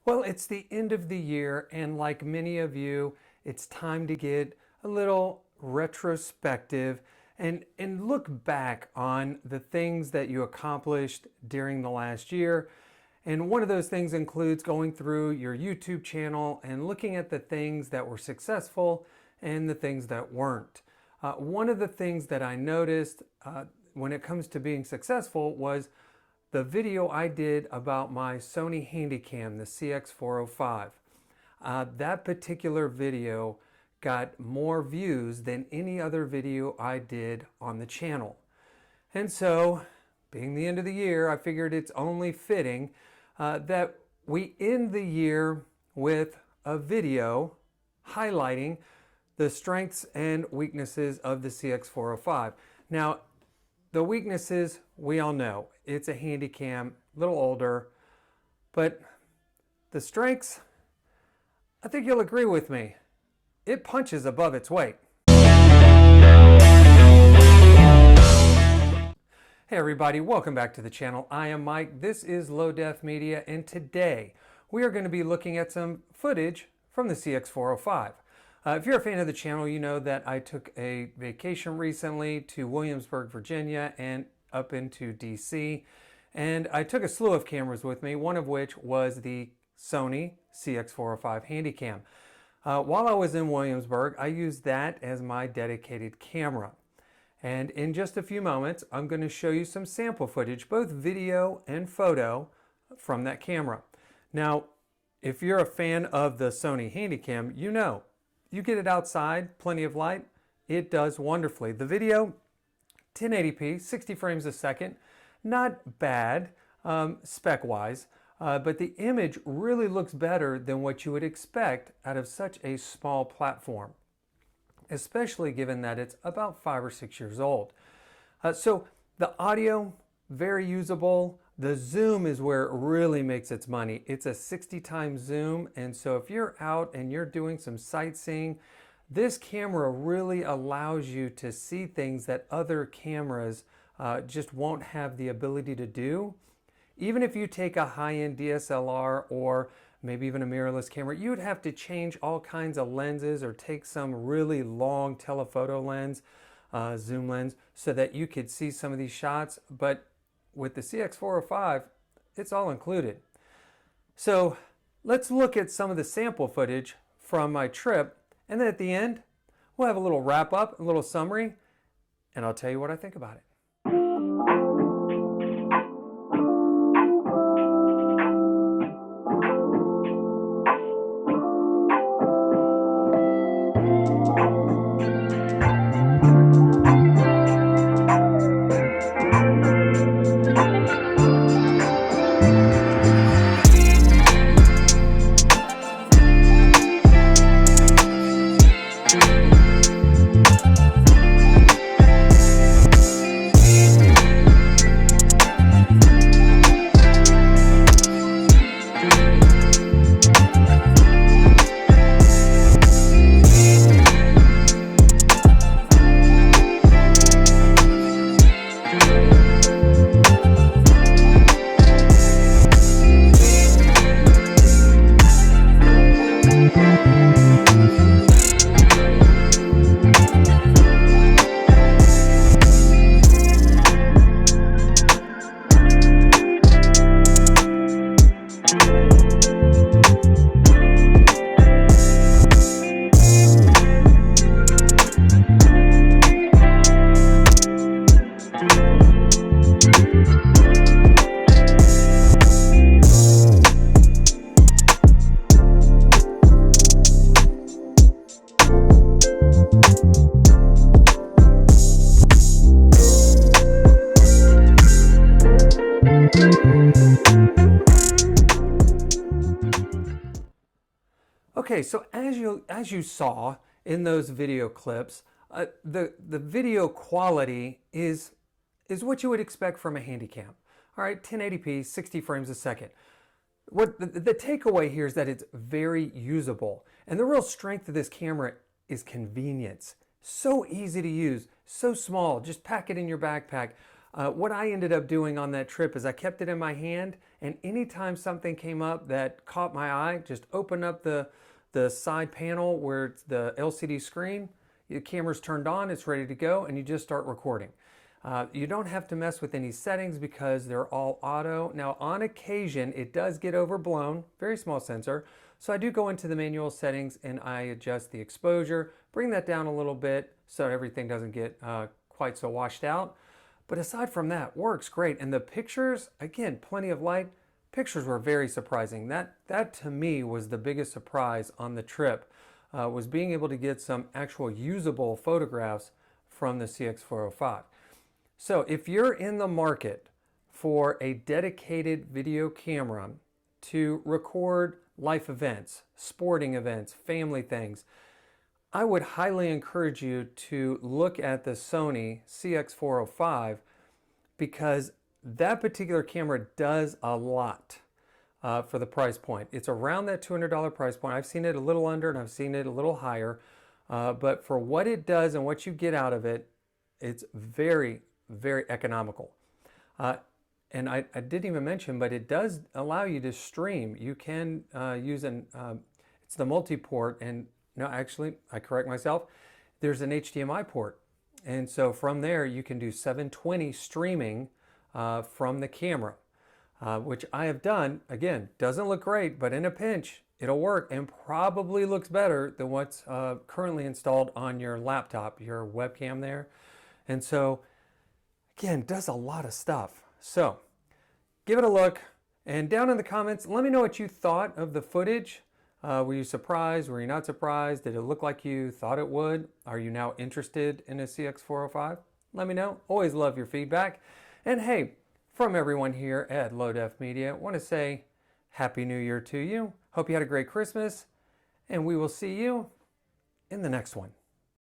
Well, it's the end of the year, and like many of you, it's time to get a little retrospective and look back on the things that you accomplished during the last year. And one of those things includes going through your YouTube channel and looking at the things that were successful and the things that weren't. One of the things that I noticed when it comes to being successful was the video I did about my Sony Handycam, the CX405. That particular video got more views than any other video I did on the channel. And so, being the end of the year, I figured it's only fitting that we end the year with a video highlighting the strengths and weaknesses of the CX405. Now, the weaknesses, we all know. It's a Handycam, a little older, but the strengths, I think you'll agree with me. It punches above its weight. Hey everybody, welcome back to the channel. I am Mike, this is Low Def Media, and today we are going to be looking at some footage from the CX405. If you're a fan of the channel, you know that I took a vacation recently to Williamsburg, Virginia, and up into DC. And I took a slew of cameras with me, one of which was the Sony CX405 Handycam. While I was in Williamsburg, I used that as my dedicated camera. And in just a few moments, I'm going to show you some sample footage, both video and photo, from that camera. Now, if you're a fan of the Sony Handycam, you know, you get it outside, plenty of light, it does wonderfully. The video, 1080p, 60 frames a second, not bad spec-wise, but the image really looks better than what you would expect out of such a small platform, especially given that it's about 5 or 6 years old. So the audio, very usable. The zoom is where it really makes its money. It's a 60 times zoom, and so if you're out and you're doing some sightseeing, this camera really allows you to see things that other cameras just won't have the ability to do. Even if you take a high-end DSLR or maybe even a mirrorless camera, you'd have to change all kinds of lenses or take some really long telephoto lens, zoom lens, so that you could see some of these shots. But with the CX405, it's all included. So let's look at some of the sample footage from my trip, and then at the end, we'll have a little wrap up, a little summary, and I'll tell you what I think about it. Okay, so as you saw in those video clips, the video quality is what you would expect from a Handycam. All right, 1080p, 60 frames a second. What the takeaway here is that it's very usable, and the real strength of this camera is convenience. So easy to use, so small, just pack it in your backpack. What I ended up doing on that trip is I kept it in my hand, And anytime something came up that caught my eye, just open up the side panel where it's the LCD screen, the camera's turned on, it's ready to go, and you just start recording. You don't have to mess with any settings because they're all auto. Now, on occasion, it does get overblown, very small sensor. So I do go into the manual settings and I adjust the exposure, bring that down a little bit so everything doesn't get quite so washed out. But aside from that, works great. And the pictures, again, plenty of light. Pictures were very surprising. That to me was the biggest surprise on the trip, was being able to get some actual usable photographs from the CX405. So if you're in the market for a dedicated video camera to record life events, sporting events, family things, I would highly encourage you to look at the Sony CX405 because that particular camera does a lot for the price point. It's around that $200 price point. I've seen it a little under and I've seen it a little higher, but for what it does and what you get out of it, it's very, very economical. And I didn't even mention, but it does allow you to stream. You can use it's the multi-port, and no, actually, I correct myself. There's an HDMI port. And so from there, you can do 720 streaming from the camera, which I have done. Again, doesn't look great, but in a pinch, it'll work and probably looks better than what's currently installed on your laptop, your webcam there. And so, again, does a lot of stuff. So give it a look, and down in the comments, let me know what you thought of the footage. Were you surprised? Were you not surprised? Did it look like you thought it would? Are you now interested in a CX405? Let me know. Always love your feedback. And hey, from everyone here at Low Def Media, I want to say Happy New Year to you. Hope you had a great Christmas, and we will see you in the next one.